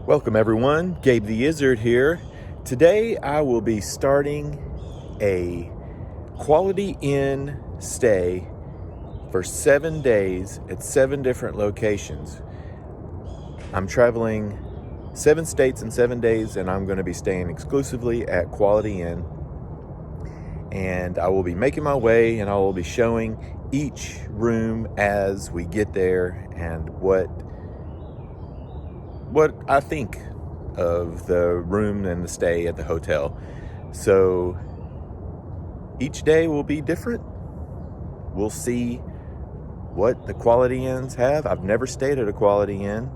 Welcome everyone, Gabe the Izzard here. Today I will be starting a Quality Inn stay for 7 days at 7 different locations. I'm traveling 7 states in 7 days, and I'm going to be staying exclusively at Quality Inn. And I will be making my way, and I will be showing each room as we get there and what I think of the room and the stay at the hotel. So each day will be different. We'll see what the Quality Inns have. I've never stayed at a Quality Inn.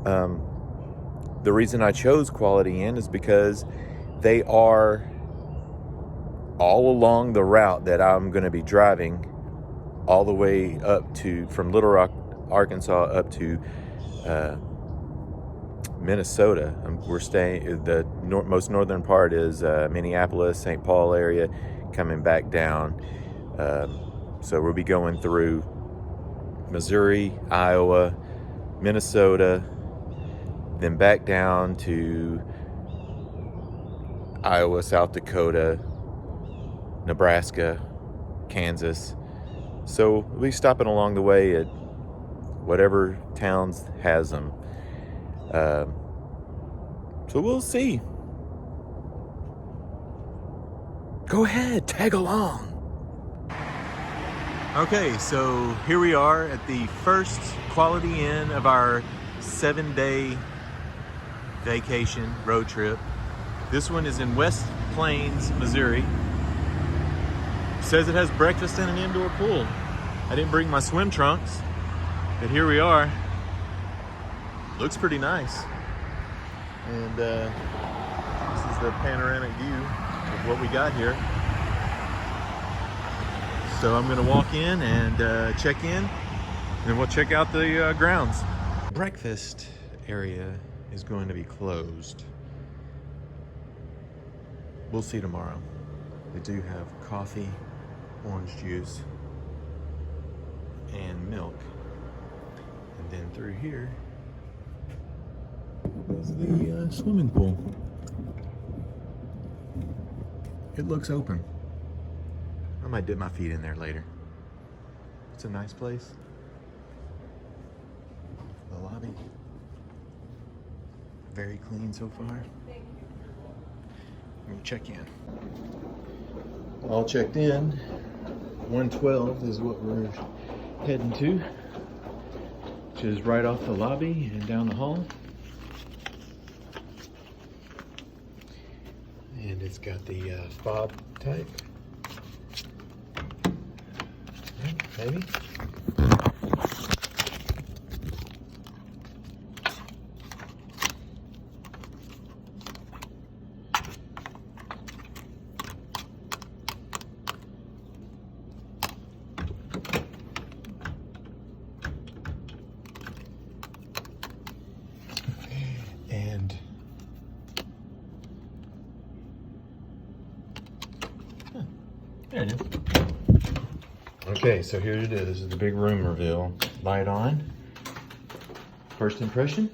The reason I chose Quality Inn is because they are all along the route that I'm going to be driving all the way up to, from Little Rock, Arkansas, up to Minnesota. We're staying, the most northern part is Minneapolis, St. Paul area, coming back down. So we'll be going through Missouri, Iowa, Minnesota, then back down to Iowa, South Dakota, Nebraska, Kansas. So we'll be stopping along the way at whatever towns has them. So we'll see. Go ahead, tag along. Okay, so here we are at the first Quality Inn of our 7-day vacation road trip. This one is in West Plains, Missouri. It says it has breakfast and an indoor pool. I didn't bring my swim trunks, but here we are. Looks pretty nice. And this is the panoramic view of what we got here. So I'm gonna walk in and check in, and then we'll check out the grounds. Breakfast area is going to be closed. We'll see tomorrow. They do have coffee, orange juice, and milk. And then through here is the swimming pool. It looks open. I might dip my feet in there later. It's a nice place. The lobby, very clean so far. Let me check in. All checked in. 112 is what we're heading to, which is right off the lobby and down the hall. And it's got the fob type. Maybe. And there it is. Okay, so here it is. This is the big room reveal. Light on. First impression,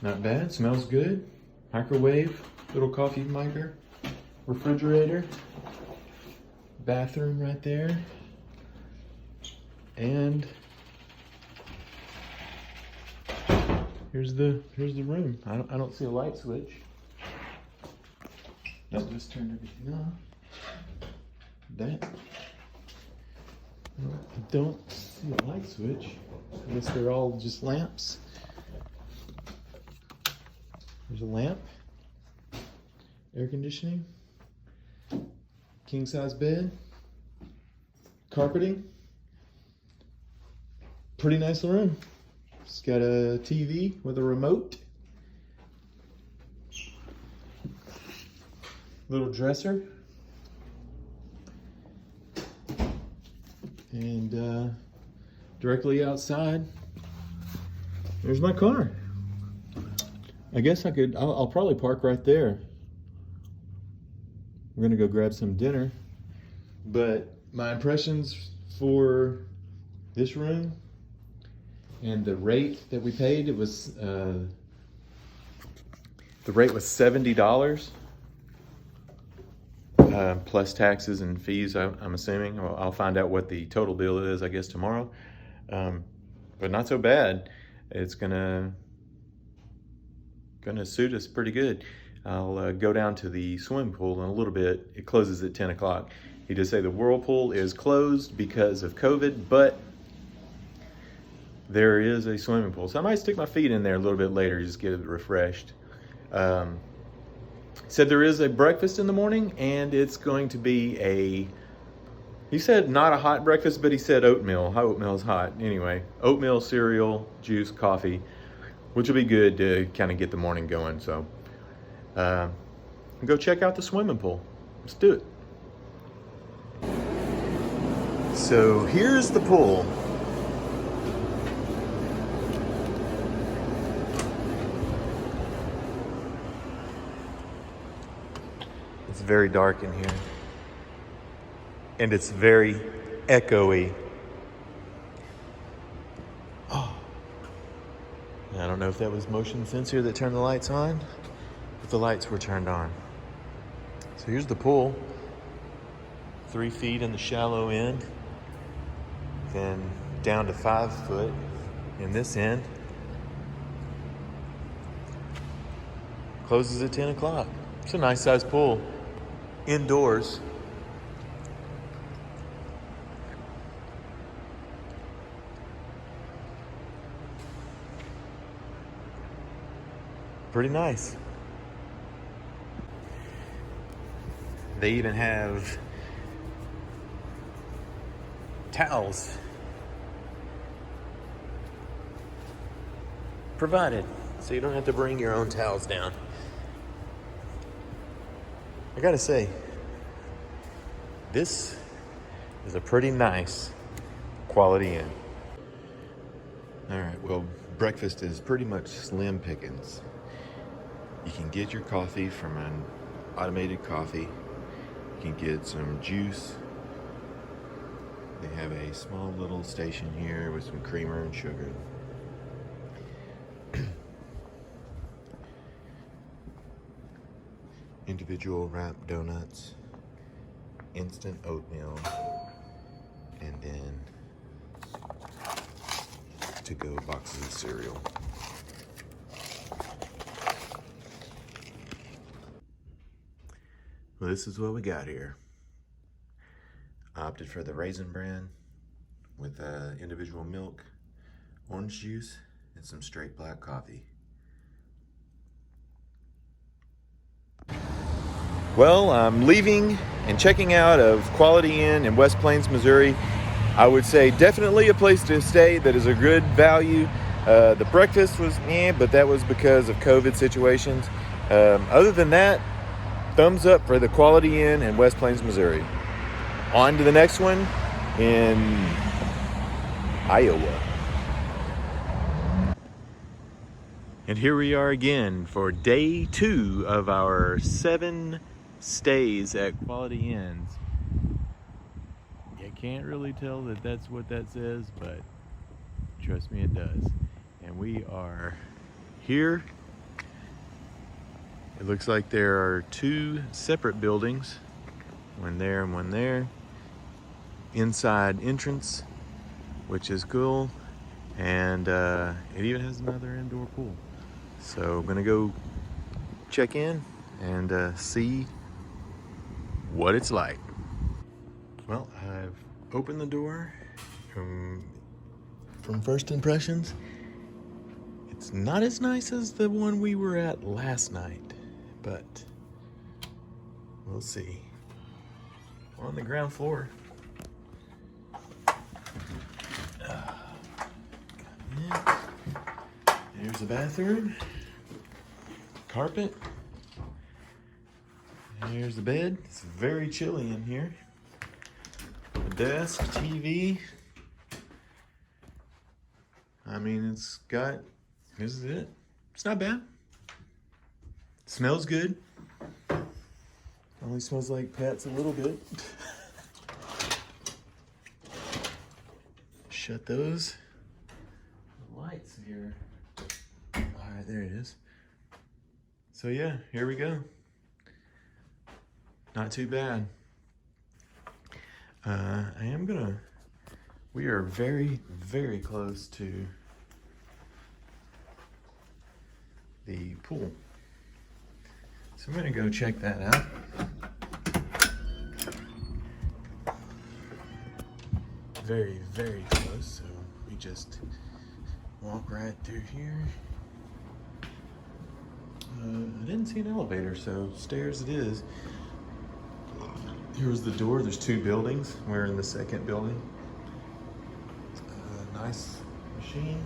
not bad. Smells good. Microwave, little coffee maker, refrigerator, bathroom right there, and here's the room. I don't see a light switch. That just turned everything off. That. I don't see a light switch. I guess they're all just lamps. There's a lamp. Air conditioning. King size bed. Carpeting. Pretty nice room. It's got a TV with a remote. Little dresser. And directly outside, there's my car. I guess I'll probably park right there. We're gonna go grab some dinner. But my impressions for this room and the rate that we paid, it was The rate was $70 plus taxes and fees. I'm assuming. Well, I'll find out what the total bill is, I guess, tomorrow. But not so bad. It's gonna suit us pretty good. I'll go down to the swimming pool in a little bit. It closes at 10 o'clock. He did say the whirlpool is closed because of COVID, but there is a swimming pool. So I might stick my feet in there a little bit later, just get it refreshed. Said there is a breakfast in the morning, and it's going to be he said not a hot breakfast, but he said oatmeal. Oatmeal is hot. Anyway, oatmeal, cereal, juice, coffee, which will be good to kind of get the morning going. So go check out the swimming pool. Let's do it. So here's the pool. It's very dark in here. And it's very echoey. Oh. I don't know if that was motion sensor that turned the lights on, but the lights were turned on. So here's the pool. 3 feet in the shallow end, then down to 5 foot in this end. Closes at 10 o'clock. It's a nice sized pool. Indoors. Pretty nice. They even have towels provided, so you don't have to bring your own towels down. I gotta say, this is a pretty nice Quality Inn. All right, well, breakfast is pretty much slim pickings. You can get your coffee from an automated coffee. You can get some juice. They have a small little station here with some creamer and sugar. Individual wrapped donuts, instant oatmeal, and then to-go boxes of cereal. Well, this is what we got here. I opted for the Raisin Bran with individual milk, orange juice, and some straight black coffee. Well, I'm leaving and checking out of Quality Inn in West Plains, Missouri. I would say definitely a place to stay that is a good value. The breakfast was but that was because of COVID situations. Other than that, thumbs up for the Quality Inn in West Plains, Missouri. On to the next one in Iowa. And here we are again for day 2 of our 7 stays at Quality Inns. You can't really tell that that's what that says, but trust me, it does. And we are here. It looks like there are 2 separate buildings, one there and one there. Inside entrance, which is cool, and it even has another indoor pool. So I'm gonna go check in and see what it's like. Well, I've opened the door. From first impressions, it's not as nice as the one we were at last night, but we'll see. On the ground floor. Here's the bathroom, carpet. Here's the bed. It's very chilly in here. The desk, TV. I mean, this is it. It's not bad. Smells good. Only smells like pets a little bit. Shut those. The lights here. All right, there it is. So yeah, here we go. Not too bad. We are very, very close to the pool. So I'm gonna go check that out. Very, very close, so we just walk right through here. I didn't see an elevator, so stairs it is. Here's the door. There's two buildings. We're in the second building. Nice machine.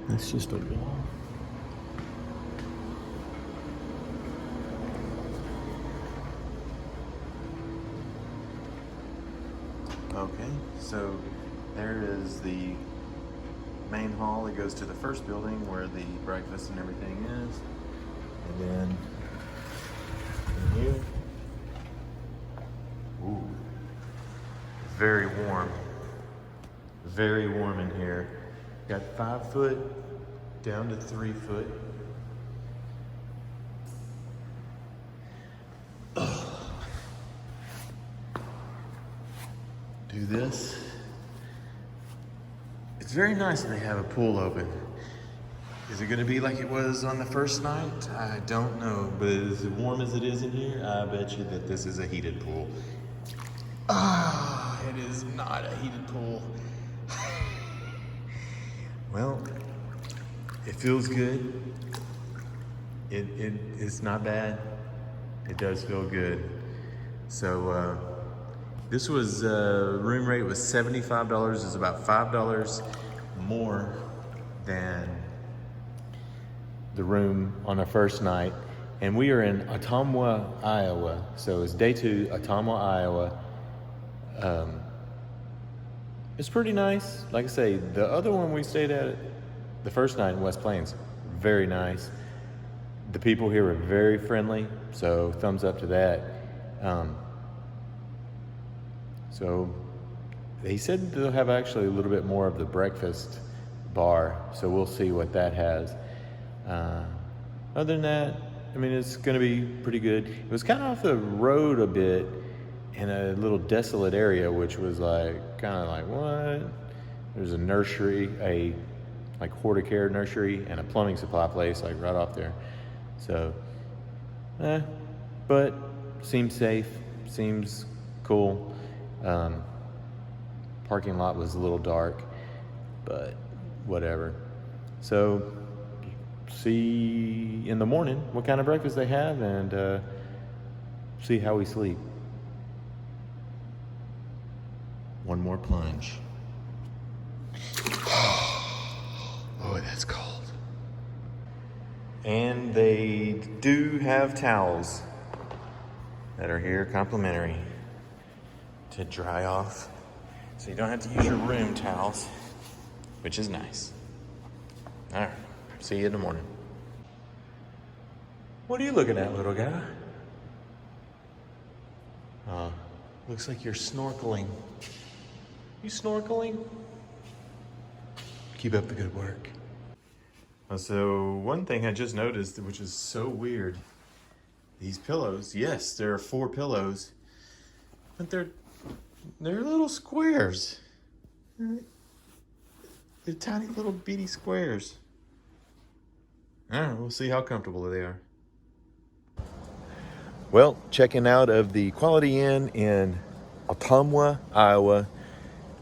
That's just a wall. Okay, so there is the main hall that goes to the first building where the breakfast and everything is. And then in here, ooh, very warm. Very warm in here. Got 5 foot down to 3 foot. Do this. It's very nice that they have a pool open. Is it gonna be like it was on the first night? I don't know, but as warm as it is in here, I bet you that this is a heated pool. Ah, it is not a heated pool. Well, it feels good. It's not bad. It does feel good. So this was room rate was $75. It's about $5 more than the room on our first night. And we are in Ottumwa, Iowa. So it's day 2, Ottumwa, Iowa. It's pretty nice. Like I say, the other one we stayed at the first night in West Plains, very nice. The people here were very friendly, so thumbs up to that. So they said they'll have actually a little bit more of the breakfast bar, so we'll see what that has. Other than that, I mean, it's gonna be pretty good. It was kind of off the road a bit in a little desolate area, which was like, kind of like, what? There's a nursery, a like horticare nursery and a plumbing supply place like right off there. So, but seems safe, seems cool. Parking lot was a little dark, but whatever. So, see in the morning what kind of breakfast they have and see how we sleep. One more plunge. Oh, that's cold. And they do have towels that are here complimentary to dry off. So you don't have to use your room towels, which is nice. All right, see you in the morning. What are you looking at, little guy? Looks like you're snorkeling. You snorkeling? Keep up the good work. So one thing I just noticed, which is so weird, these pillows, yes, there are 4 pillows, but they're little squares. They're tiny little bitty squares. All right, we'll see how comfortable they are. Well, checking out of the Quality Inn in Ottumwa, Iowa.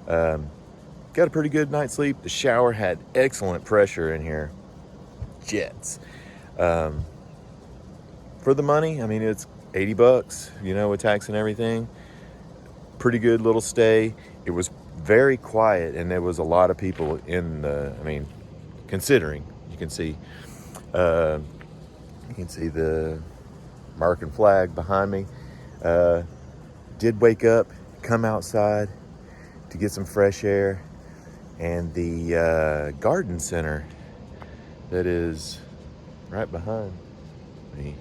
Got a pretty good night's sleep. The shower had excellent pressure in here. Jets. For the money, I mean, it's $80, you know, with tax and everything. Pretty good little stay. It was very quiet and there was a lot of people in the, I mean, considering, you can see the American flag behind me. Did wake up, come outside to get some fresh air, and the garden center that is right behind me.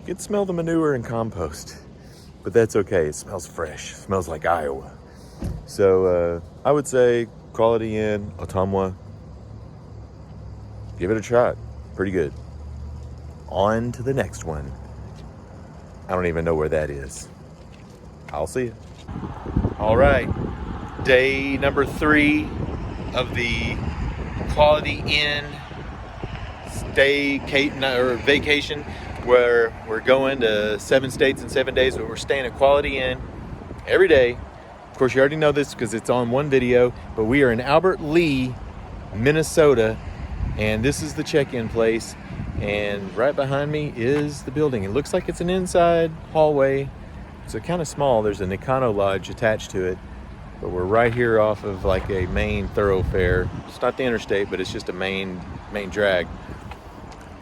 You can smell the manure and compost. but that's okay. It smells fresh. It smells like Iowa. So I would say Quality Inn, Ottumwa. Give it a shot. Pretty good. On to the next one. I don't even know where that is. I'll see you. All right. Day number 3 of the Quality Inn vacation, where we're going to 7 states in 7 days, but we're staying at Quality Inn every day. Of course, you already know this because it's on one video, but we are in Albert Lea, Minnesota, and this is the check-in place. And right behind me is the building. It looks like it's an inside hallway. It's kind of small. There's an Econo Lodge attached to it, but we're right here off of like a main thoroughfare. It's not the interstate, but it's just a main drag.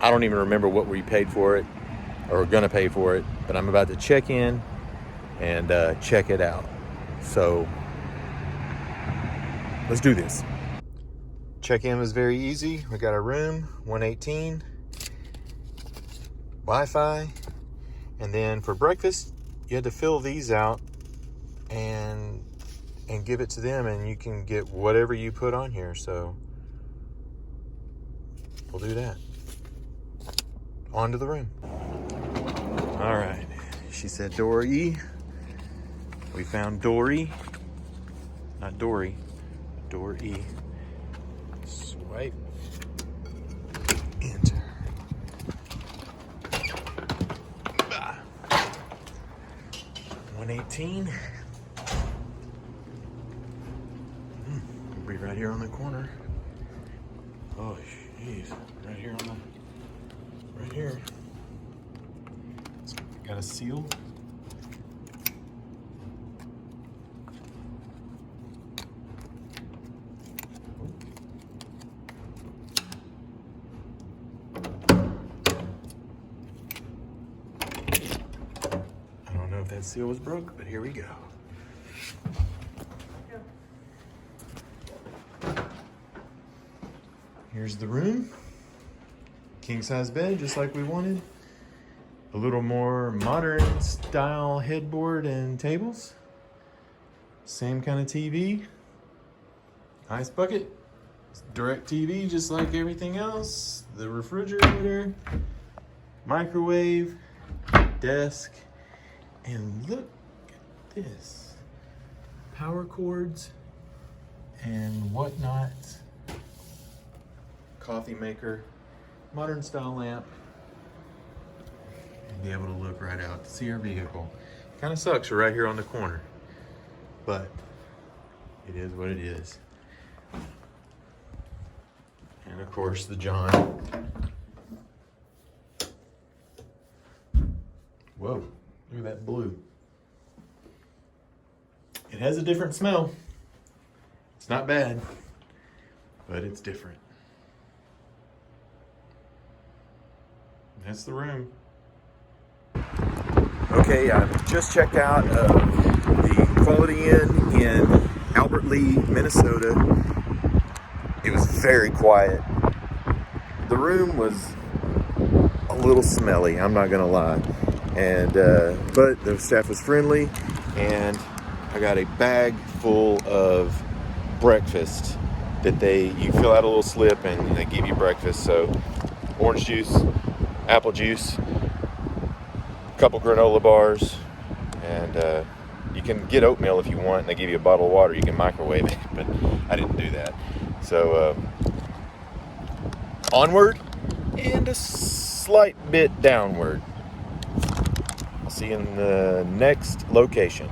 I don't even remember what we paid for it or gonna pay for it, but I'm about to check in and check it out. So let's do this. Check-in was very easy. We got a room, 118, Wi-Fi, and then for breakfast, you had to fill these out and give it to them, and you can get whatever you put on here. So we'll do that. On to the room. All right. She said door E. We found Dory. Not Dory. Door E. Swipe. Enter. 118. We'll be right here on the corner. Oh, jeez. Right here on the... Right here. It's got a seal. I don't know if that seal was broke, but here we go. Here's the room. King size bed, just like we wanted. A little more modern style headboard and tables. Same kind of TV. Ice bucket. Direct TV, just like everything else. The refrigerator, microwave, desk, and look at this. Power cords and whatnot. Coffee maker, modern style lamp, and be able to look right out to see our vehicle. Kind of sucks, we're right here on the corner, but it is what it is. And of course the John. Whoa, look at that blue. It has a different smell. It's not bad, but it's different. That's the room. Okay, I've just checked out of the Quality Inn in Albert Lea, Minnesota. It was very quiet. The room was a little smelly, I'm not gonna lie. And but the staff was friendly, and I got a bag full of breakfast that you fill out a little slip and they give you breakfast. So orange juice, apple juice, a couple granola bars, and you can get oatmeal if you want, and they give you a bottle of water. You can microwave it, but I didn't do that. So onward and a slight bit downward. I'll see you in the next location.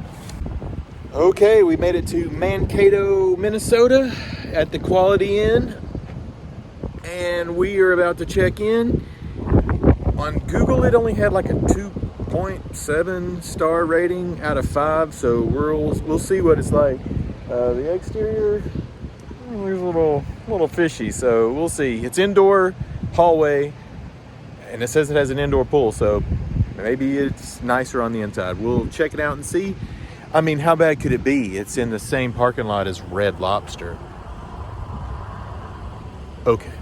Okay, we made it to Mankato, Minnesota at the Quality Inn, and we are about to check in. On Google, it only had like a 2.7 star rating out of 5, so we'll see what it's like. The exterior, is a little fishy, so we'll see. It's indoor hallway, and it says it has an indoor pool, so maybe it's nicer on the inside. We'll check it out and see. I mean, how bad could it be? It's in the same parking lot as Red Lobster. Okay.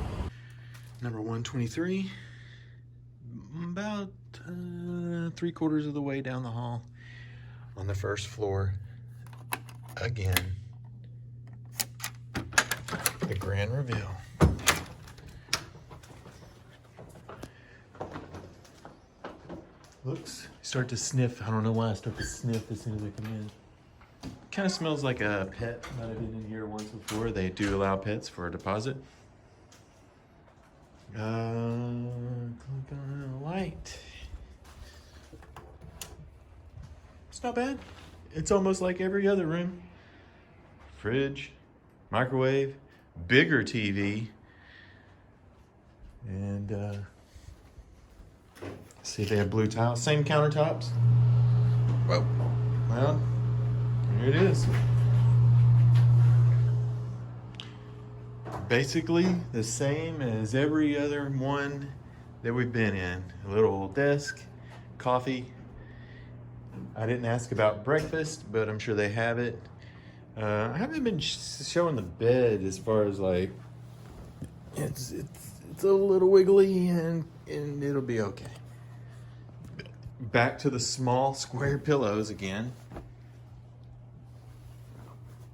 Number 123. About 3/4 of the way down the hall. on the first floor. Again, the grand reveal. Looks, start to sniff. I don't know why I start to sniff as soon as I come in. Kind of smells like a pet. Might have been in here once before. They do allow pets for a deposit. Click on the light. It's not bad. It's almost like every other room. Fridge, microwave, bigger TV, and see if they have blue tiles. Same countertops. Whoa. Well, here it is. Basically the same as every other one that we've been in. A little desk, coffee. I didn't ask about breakfast, but I'm sure they have it. I haven't been showing the bed as far as like, it's a little wiggly and it'll be okay. Back to the small square pillows again.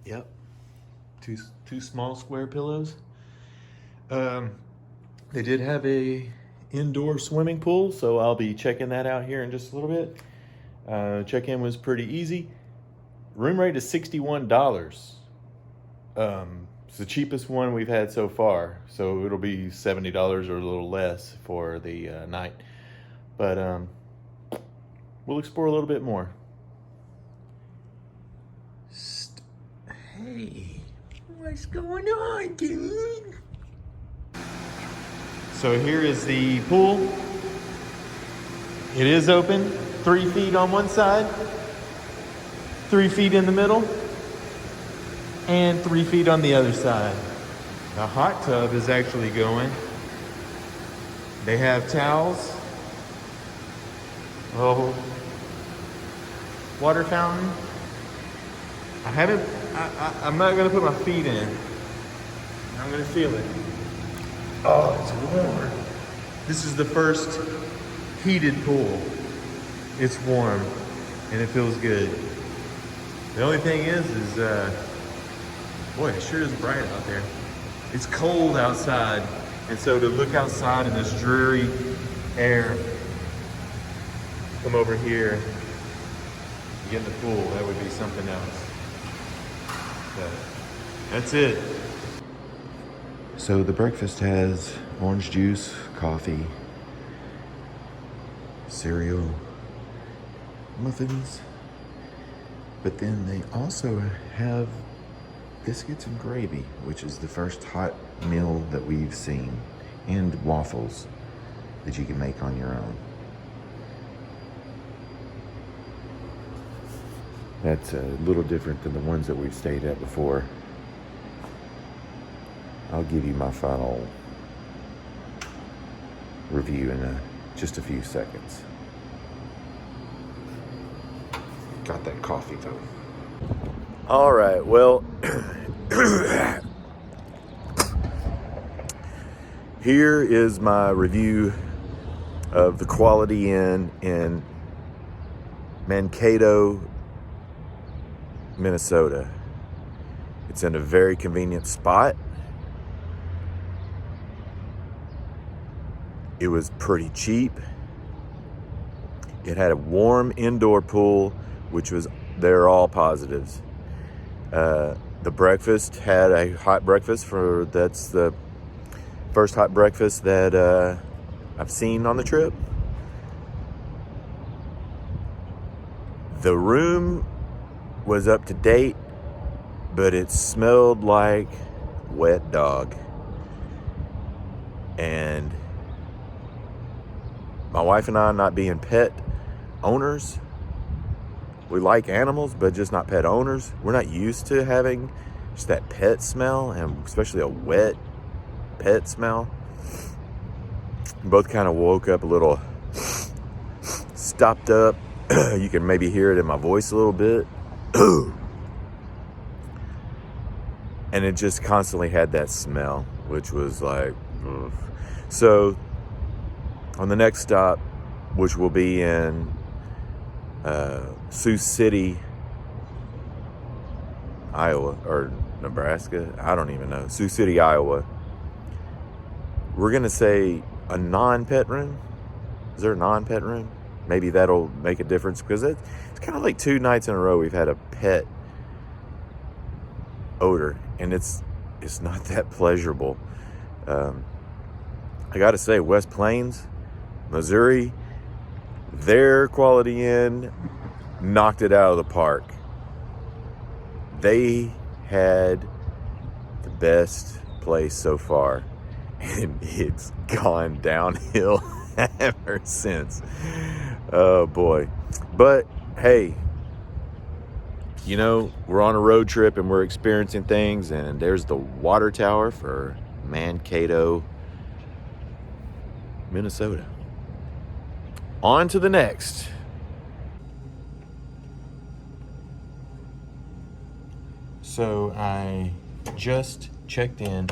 Yep, two small square pillows. They did have a indoor swimming pool, so I'll be checking that out here in just a little bit. Check-in was pretty easy. Room rate is $61. It's the cheapest one we've had so far, so it'll be $70 or a little less for the night. But we'll explore a little bit more. Hey, what's going on, dude? So here is the pool. It is open, 3 feet on one side, 3 feet in the middle, and 3 feet on the other side. The hot tub is actually going. They have towels. Oh, water fountain. I'm not gonna put my feet in. I'm gonna feel it. Oh, it's warm. This is the first heated pool. It's warm and it feels good. The only thing is boy, it sure is bright out there. It's cold outside, and so to look outside in this dreary air, come over here, get in the pool, that would be something else. But that's it. So the breakfast has orange juice, coffee, cereal, muffins, but then they also have biscuits and gravy, which is the first hot meal that we've seen, and waffles that you can make on your own. That's a little different than the ones that we've stayed at before. I'll give you my final review in just a few seconds. Got that coffee though. All right, well, here is my review of the Quality Inn in Mankato, Minnesota. It's in a very convenient spot. It was pretty cheap. It had a warm indoor pool, which was, they're all positives. The breakfast had a hot breakfast that's the first hot breakfast that I've seen on the trip. The room was up to date, but it smelled like wet dog. And my wife and I, not being pet owners, we like animals, but just not pet owners. We're not used to having just that pet smell, and especially a wet pet smell. We both kind of woke up a little stopped up. You can maybe hear it in my voice a little bit. And it just constantly had that smell, which was like, ugh. So on the next stop, which will be in Sioux City, Iowa, or Nebraska. I don't even know. Sioux City, Iowa. We're going to say a non-pet room. Is there a non-pet room? Maybe that'll make a difference, because it's kind of like 2 nights in a row we've had a pet odor, and it's not that pleasurable. I got to say, West Plains, Missouri, their Quality Inn knocked it out of the park. They had the best place so far, and it's gone downhill ever since. Oh boy. But hey, you know, we're on a road trip and we're experiencing things, and there's the water tower for Mankato, Minnesota. On to the next. So I just checked in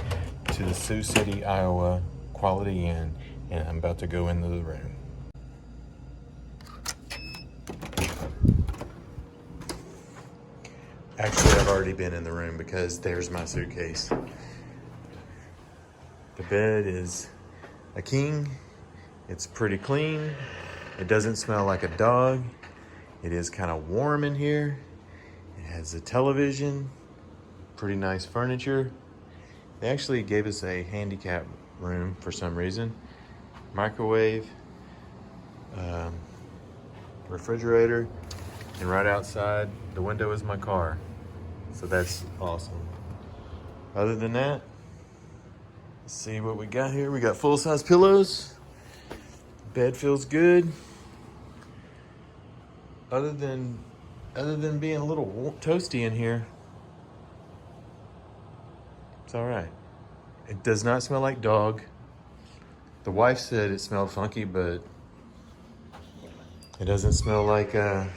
to the Sioux City, Iowa Quality Inn, and I'm about to go into the room. Actually, I've already been in the room because there's my suitcase. The bed is a king. It's pretty clean. It doesn't smell like a dog. It is kind of warm in here. It has a television, pretty nice furniture. They actually gave us a handicap room for some reason. Microwave, refrigerator, and right outside the window is my car. So that's awesome. Other than that, let's see what we got here. We got full-size pillows. Bed feels good. Other than being a little toasty in here, it's all right. It does not smell like dog. The wife said it smelled funky, but it doesn't smell like dog.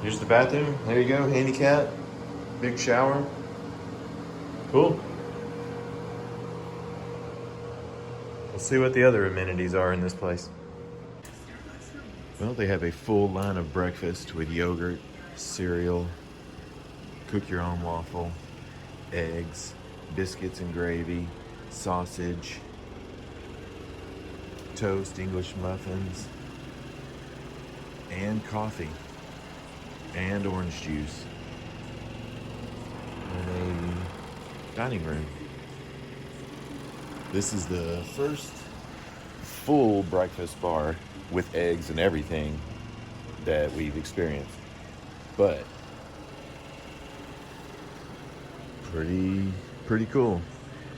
Here's the bathroom. There you go. Handicap. Big shower. Cool. Let's see what the other amenities are in this place. Well, they have a full line of breakfast with yogurt, cereal, cook your own waffle, eggs, biscuits and gravy, sausage, toast, English muffins, and coffee, and orange juice, and a dining room. This is the first full breakfast bar with eggs and everything that we've experienced, but pretty cool.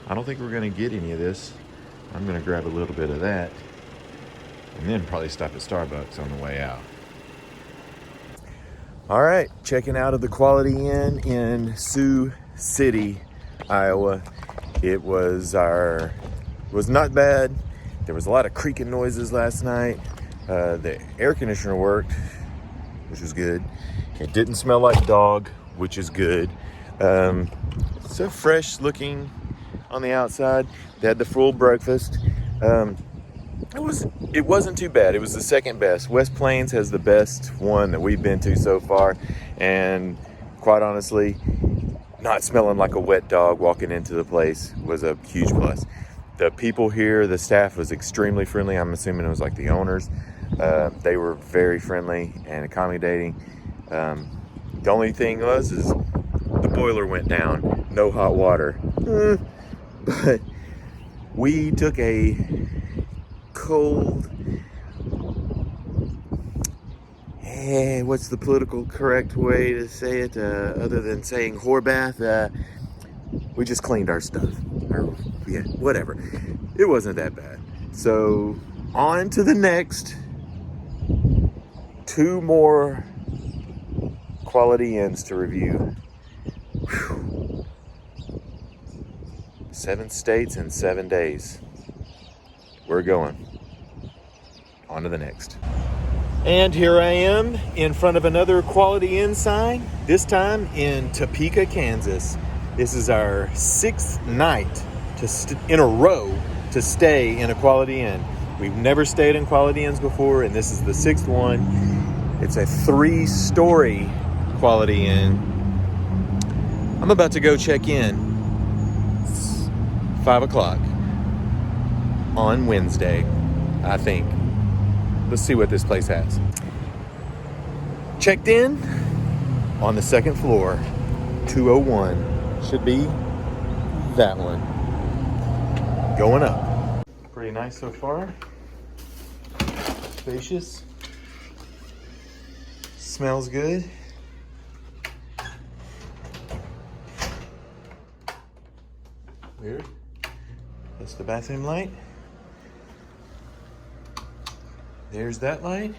I don't think we're gonna get any of this. I'm gonna grab a little bit of that and then probably stop at Starbucks on the way out. All right, checking out of the Quality Inn in Sioux City, Iowa. It was not bad. There was a lot of creaking noises last night. The air conditioner worked, which was good. It didn't smell like dog, which is good. So fresh looking on the outside. They had the full breakfast. It wasn't too bad. It was the second best. West Plains has the best one that we've been to so far, and quite honestly, not smelling like a wet dog walking into the place was a huge plus. The people here, the staff was extremely friendly. I'm assuming it was like the owners. They were very friendly and accommodating. The only thing is the boiler went down. No hot water. But we took a cold, what's the political correct way to say it, other than saying whore bath? We just cleaned our stuff. Or, yeah, whatever. It wasn't that bad. So on to the next. 2 more Quality Inns to review. Whew. 7 states in 7 days. We're going. On to the next. And here I am in front of another Quality Inn sign, this time in Topeka, Kansas. This is our 6th night in a row to stay in a Quality Inn. We've never stayed in Quality Inns before, and this is the 6th one. It's a 3-story Quality Inn. I'm about to go check in. It's 5 o'clock on Wednesday, I think. Let's see what this place has. Checked in on the 2nd floor, 201. Should be that one. Going up. Pretty nice so far. Spacious. Smells good. Weird. That's the bathroom light. There's that light.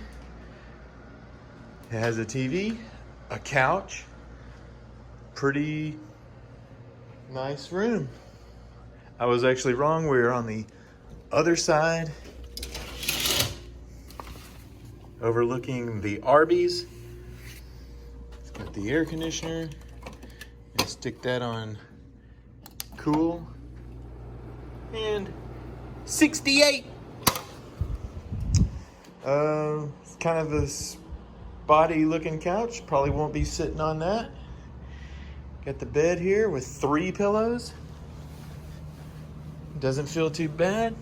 It has a TV, a couch. Pretty nice room. I was actually wrong. We were on the other side, overlooking the Arby's. It's got the air conditioner. And stick that on cool. And 68. It's kind of a spotty looking couch. Probably won't be sitting on that. Got the bed here with 3 pillows. Doesn't feel too bad.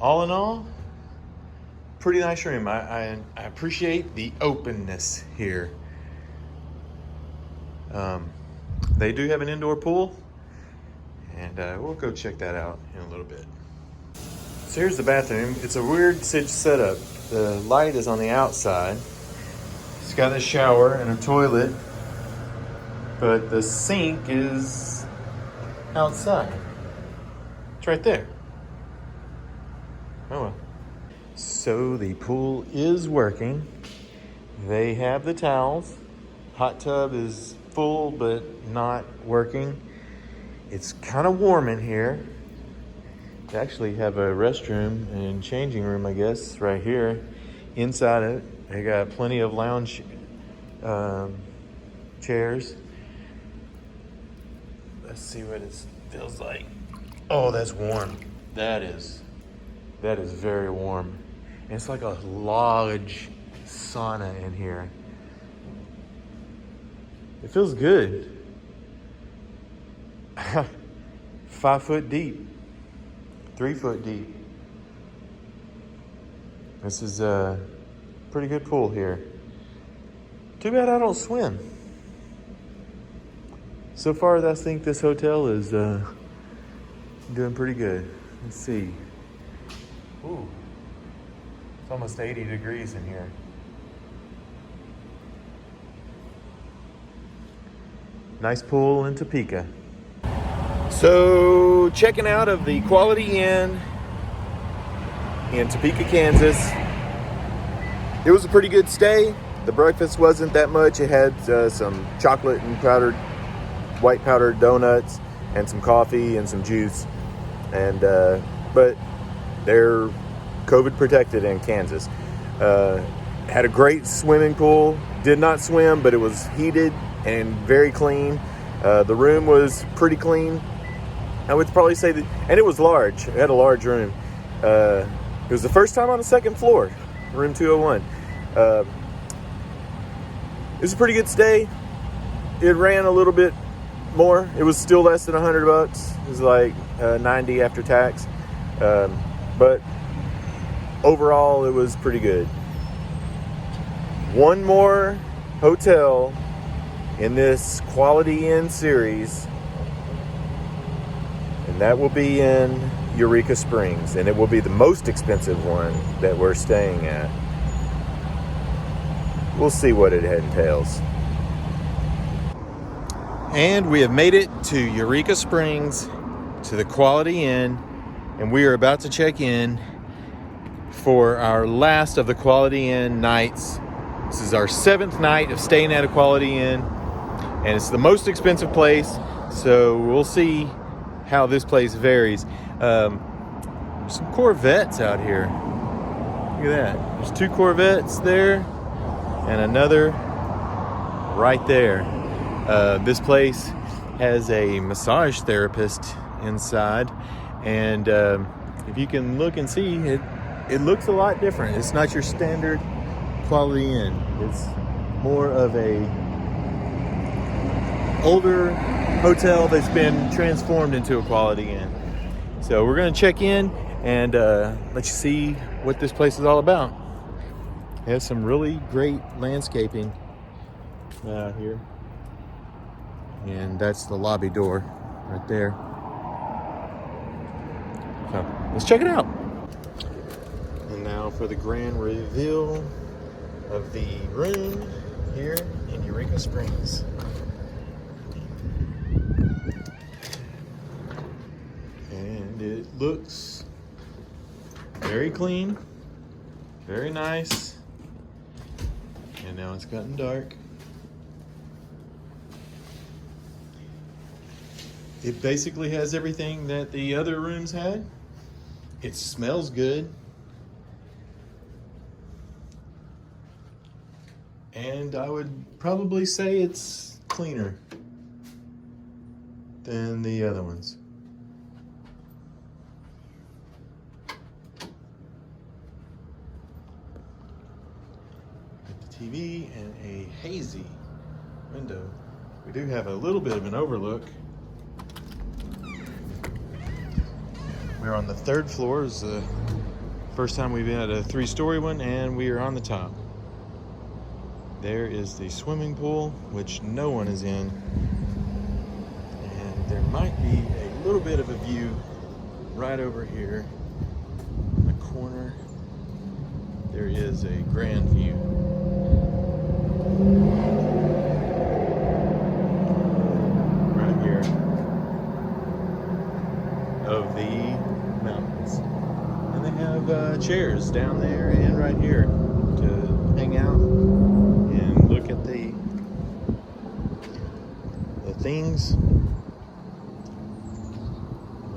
All in all, pretty nice room. I appreciate the openness here. They do have an indoor pool, and we'll go check that out in a little bit. So here's the bathroom. It's a weird setup. The light is on the outside. It's got a shower and a toilet, but the sink is outside. It's right there. Oh well. So the pool is working. They have the towels. Hot tub is full but not working. It's kind of warm in here. They actually have a restroom and changing room, I guess, right here. Inside it, they got plenty of lounge chairs. Let's see what it feels like. Oh, that's warm. That is very warm. And it's like a large sauna in here. It feels good. 5 foot deep. 3 foot deep. This is a pretty good pool here. Too bad I don't swim. So far, I think this hotel is doing pretty good. Let's see. Ooh, it's almost 80 degrees in here. Nice pool in Topeka. So, checking out of the Quality Inn in Topeka, Kansas. It was a pretty good stay. The breakfast wasn't that much. It had some chocolate and white powdered donuts and some coffee and some juice. And but they're COVID protected in Kansas. Had a great swimming pool. Did not swim, but it was heated and very clean. The room was pretty clean. I would probably say that, and it was large. It had a large room. It was the first time on the 2nd floor, room 201. It was a pretty good stay. It ran a little bit more. It was still less than $100. It was like 90 after tax. But overall, it was pretty good. One more hotel in this Quality Inn series, and that will be in Eureka Springs, and it will be the most expensive one that we're staying at. We'll see what it entails. And we have made it to Eureka Springs, to the Quality Inn, and we are about to check in for our last of the Quality Inn nights. This is our 7th night of staying at a Quality Inn, and it's the most expensive place, so we'll see how this place varies. There's some Corvettes out here. Look at that. There's 2 Corvettes there and another right there. This place has a massage therapist inside, and if you can look and see, it looks a lot different. It's not your standard Quality Inn. It's more of a older hotel that's been transformed into a Quality Inn. So we're gonna check in and let you see what this place is all about. It has some really great landscaping out here. And that's the lobby door right there. So let's check it out. And now for the grand reveal of the room here in Eureka Springs. And it looks very clean, very nice. And now it's gotten dark. It basically has everything that the other rooms had. It smells good. And I would probably say it's cleaner than the other ones. Got the TV and a hazy window. We do have a little bit of an overlook. We're on the 3rd floor. It's the first time we've been at a 3-story one, and we are on the top. There is the swimming pool, which no one is in. And there might be a little bit of a view right over here in the corner. There is a grand view. Right here of the mountains. And they have chairs down there and right here to hang out and look at the things.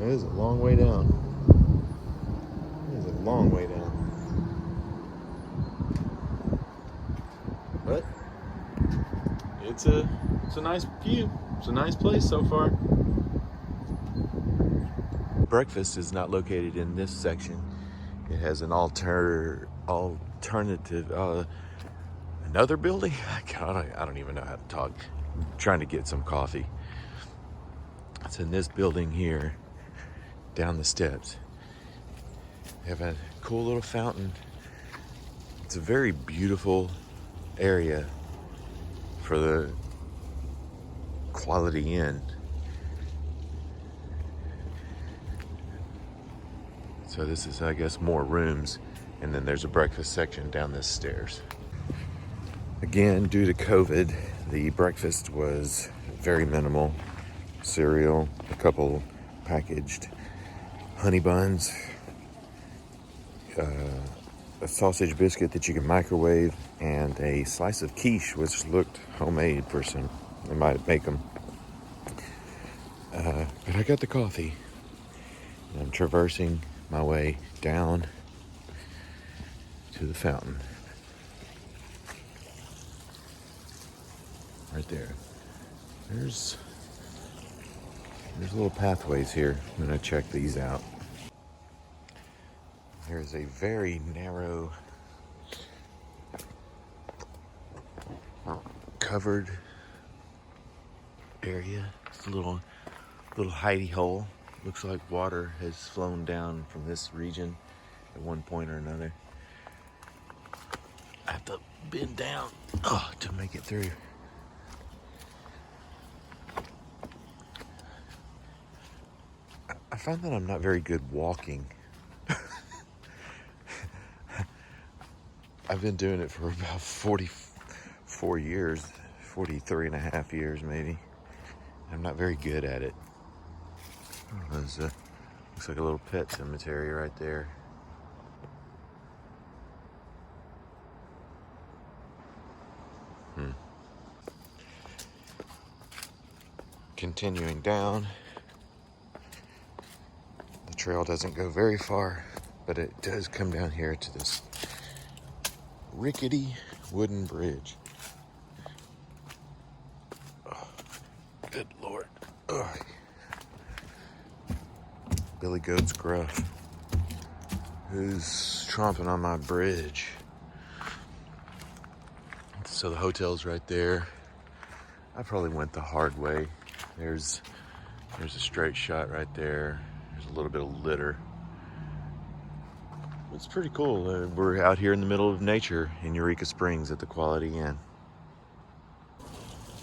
It is a long way down. It is a long way down. But it's a nice view. It's a nice place so far. Breakfast is not located in this section. It has an alternative, another building? God, I don't even know how to talk. I'm trying to get some coffee. It's in this building here, down the steps. They have a cool little fountain. It's a very beautiful area for the Quality Inn. So this is, I guess, more rooms, and then there's a breakfast section down this stairs. Again, due to COVID, the breakfast was very minimal. Cereal, a couple packaged honey buns, a sausage biscuit that you can microwave, and a slice of quiche, which looked homemade for some. They might make them. But I got the coffee. And I'm traversing my way down to the fountain. Right there. There's little pathways here. I'm gonna check these out. There's a very narrow covered area. It's a little hidey hole. Looks like water has flown down from this region at one point or another. I have to bend down to make it through. I find that I'm not very good walking. I've been doing it for about 44 years, 43 and a half years maybe. I'm not very good at it. Looks like a little pet cemetery right there. Continuing down. The trail doesn't go very far, but it does come down here to this rickety wooden bridge. Oh, good Lord. Ugh. Billy Goat's gruff. who's tromping on my bridge. So the hotel's right there. I probably went the hard way. There's a straight shot right there. There's a little bit of litter. It's pretty cool. We're out here in the middle of nature in Eureka Springs at the Quality Inn.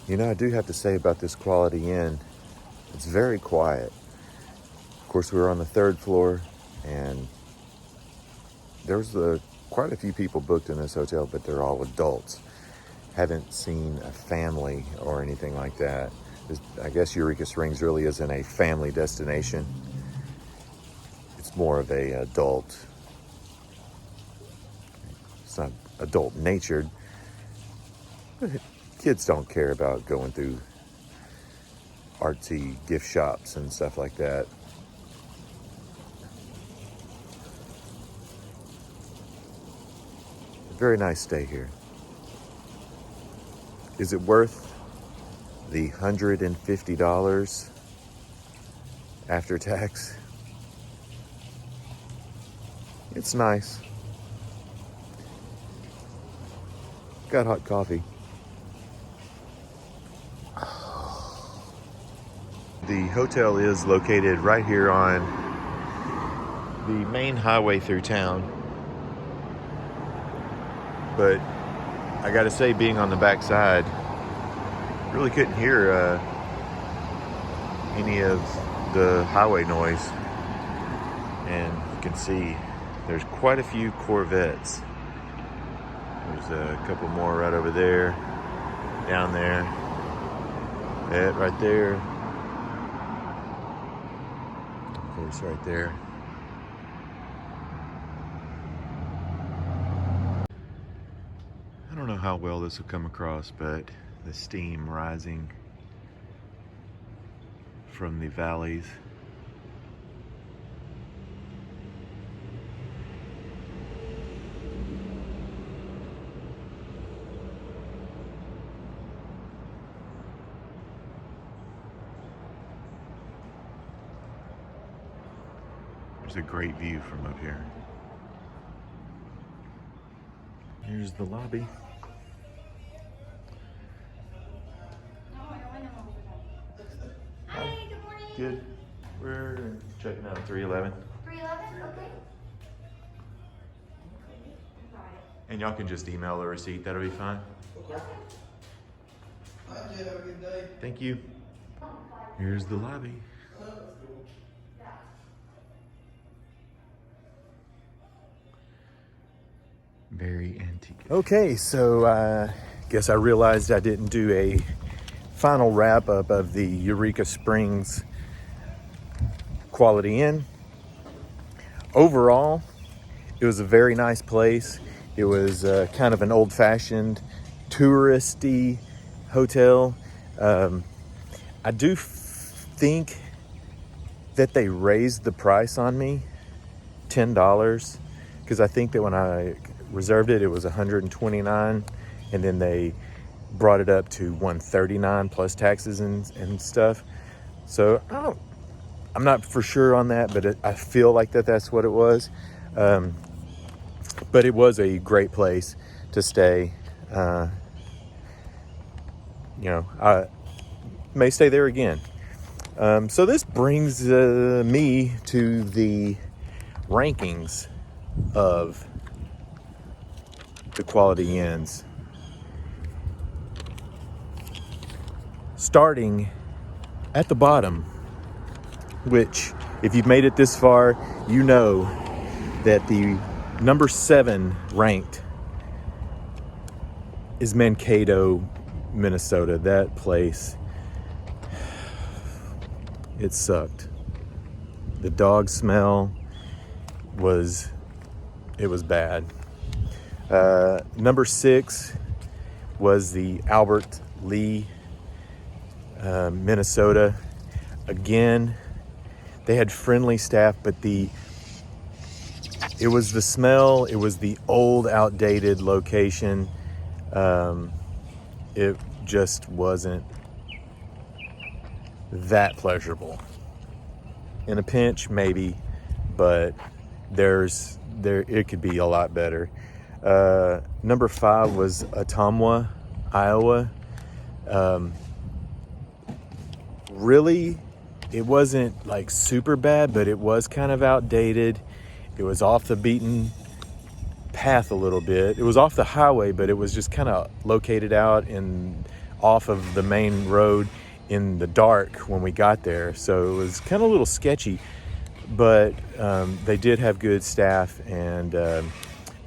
You know, I do have to say about this Quality Inn, it's very quiet. Of course, we were on the 3rd floor, and there was quite a few people booked in this hotel, but they're all adults. Haven't seen a family or anything like that. I guess Eureka Springs really isn't a family destination. It's more of a adult. It's not adult natured. Kids don't care about going through artsy gift shops and stuff like that. Very nice stay here. Is it worth the $150 after tax? It's nice. Got hot coffee. The hotel is located right here on the main highway through town. But I gotta say, being on the backside, really couldn't hear any of the highway noise. And you can see there's quite a few Corvettes. There's a couple more right over there, down there, that right there, of course right there. I don't know how well this will come across, but the steam rising from the valleys. There's a great view from up here. Here's the lobby. Hi, good morning. Good. We're checking out 311. 311, okay. And y'all can just email the receipt. That'll be fine. Okay. Have a good day. Thank you. Here's the lobby. Very antique. Okay, so I guess I realized I didn't do a final wrap up of the Eureka Springs Quality Inn. Overall, it was a very nice place. It was kind of an old-fashioned, touristy hotel. I do think that they raised the price on me $10, because I think that when I reserved it, it was $129, and then they brought it up to $139 plus taxes and stuff. So I'm not for sure on that, but I feel like that's what it was. But it was a great place to stay. I may stay there again. So this brings me to the rankings of the Quality Inns. Starting at the bottom, which, if you've made it this far, you know that the number 7 ranked is Mankato, Minnesota. That place, it sucked. The dog smell was bad. Number 6 was the Albert Lee, Minnesota. Again, they had friendly staff, but it was the smell, it was the old, outdated location. It just wasn't that pleasurable. In a pinch, maybe, but it could be a lot better. Number 5 was Ottumwa, Iowa. Really, it wasn't like super bad, but it was kind of outdated. It was off the beaten path a little bit. It was off the highway, but it was just kind of located out off of the main road in the dark when we got there. So it was kind of a little sketchy, but they did have good staff and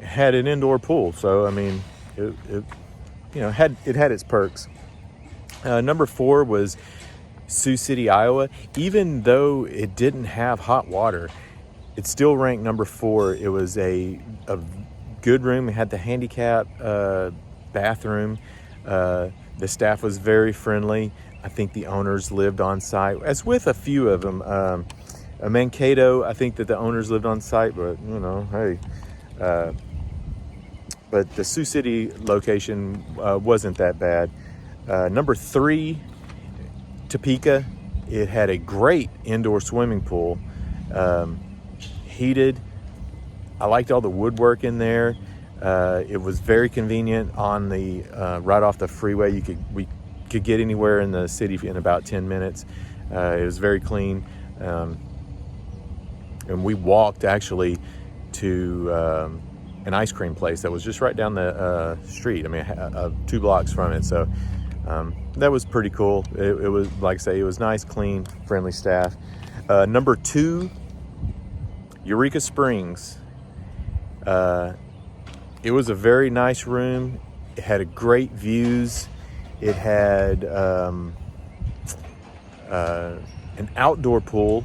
had an indoor pool. So I mean, it had its perks. Number 4 was Sioux City, Iowa. Even though it didn't have hot water, it still ranked number 4. It was a good room. It had the handicap bathroom. The staff was very friendly. I think the owners lived on site, as with a few of them. Mankato, I think that the owners lived on site, but hey. But the Sioux City location wasn't that bad. Number 3, Topeka. It had a great indoor swimming pool, heated. I liked all the woodwork in there. It was very convenient on the right off the freeway. We could get anywhere in the city in about 10 minutes. It was very clean, and we walked actually to an ice cream place that was just right down the street. I mean, 2 blocks from it. So that was pretty cool. It was, like I say, it was nice, clean, friendly staff. Number 2, Eureka Springs. It was a very nice room. It had great views. It had an outdoor pool,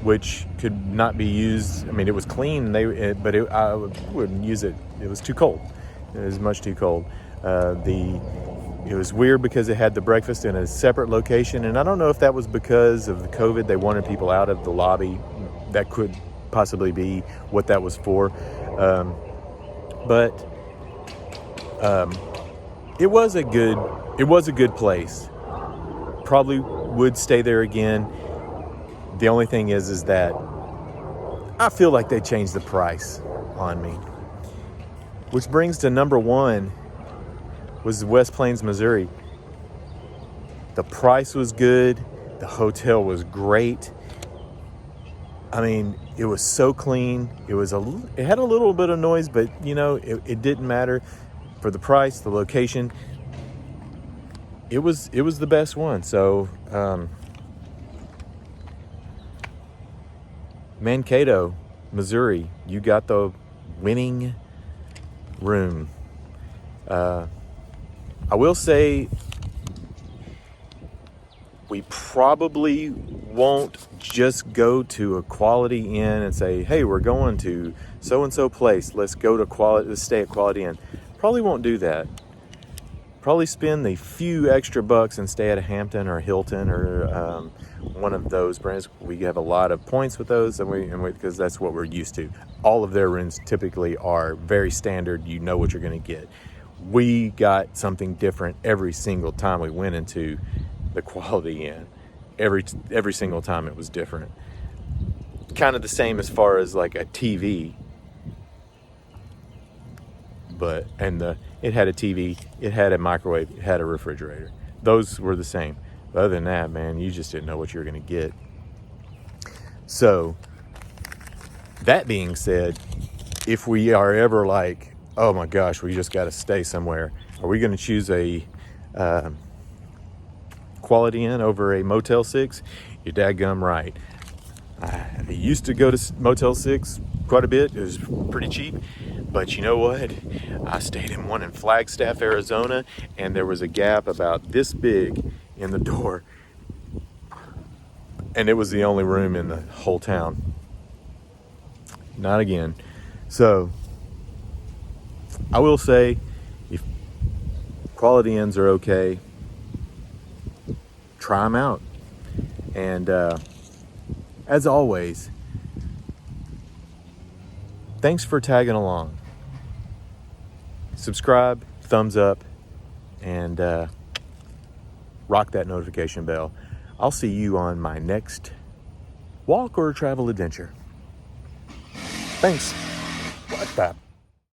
which could not be used. I mean, it was clean, but I wouldn't use it. It was too cold. It was much too cold. It was weird because it had the breakfast in a separate location, and I don't know if that was because of the COVID. They wanted people out of the lobby. That could possibly be what that was for. But it was a good place. Probably would stay there again. The only thing is that I feel like they changed the price on me. Which brings to number 1 was West Plains, Missouri. The price was good. The hotel was great. I mean, it was so clean. It had a little bit of noise, but it didn't matter. For the price, the location, it was the best one. So Mankato, Missouri, you got the winning room. I will say we probably won't just go to a Quality Inn and say, hey, we're going to so-and-so place. Let's stay at Quality Inn. Probably won't do that. Probably spend the few extra bucks and stay at a Hampton or Hilton or one of those brands. We have a lot of points with those, because that's what we're used to. All of their rooms typically are very standard. You know what you're going to get. We got something different every single time we went into the Quality Inn. Every single time it was different. Kind of the same as far as like a TV. It had a TV, it had a microwave, it had a refrigerator. Those were the same. But other than that, man, you just didn't know what you were going to get. So, that being said, if we are ever like, oh my gosh, we just got to stay somewhere, are we going to choose a Quality Inn over a Motel 6? You're dadgum right. I used to go to Motel 6 quite a bit. It was pretty cheap. But you know what? I stayed in one in Flagstaff, Arizona, and there was a gap about this big in the door. And it was the only room in the whole town. Not again. So, I will say, if Quality Inns are okay, try them out. And as always, thanks for tagging along. Subscribe, thumbs up, and rock that notification bell. I'll see you on my next walk or travel adventure. Thanks. What the?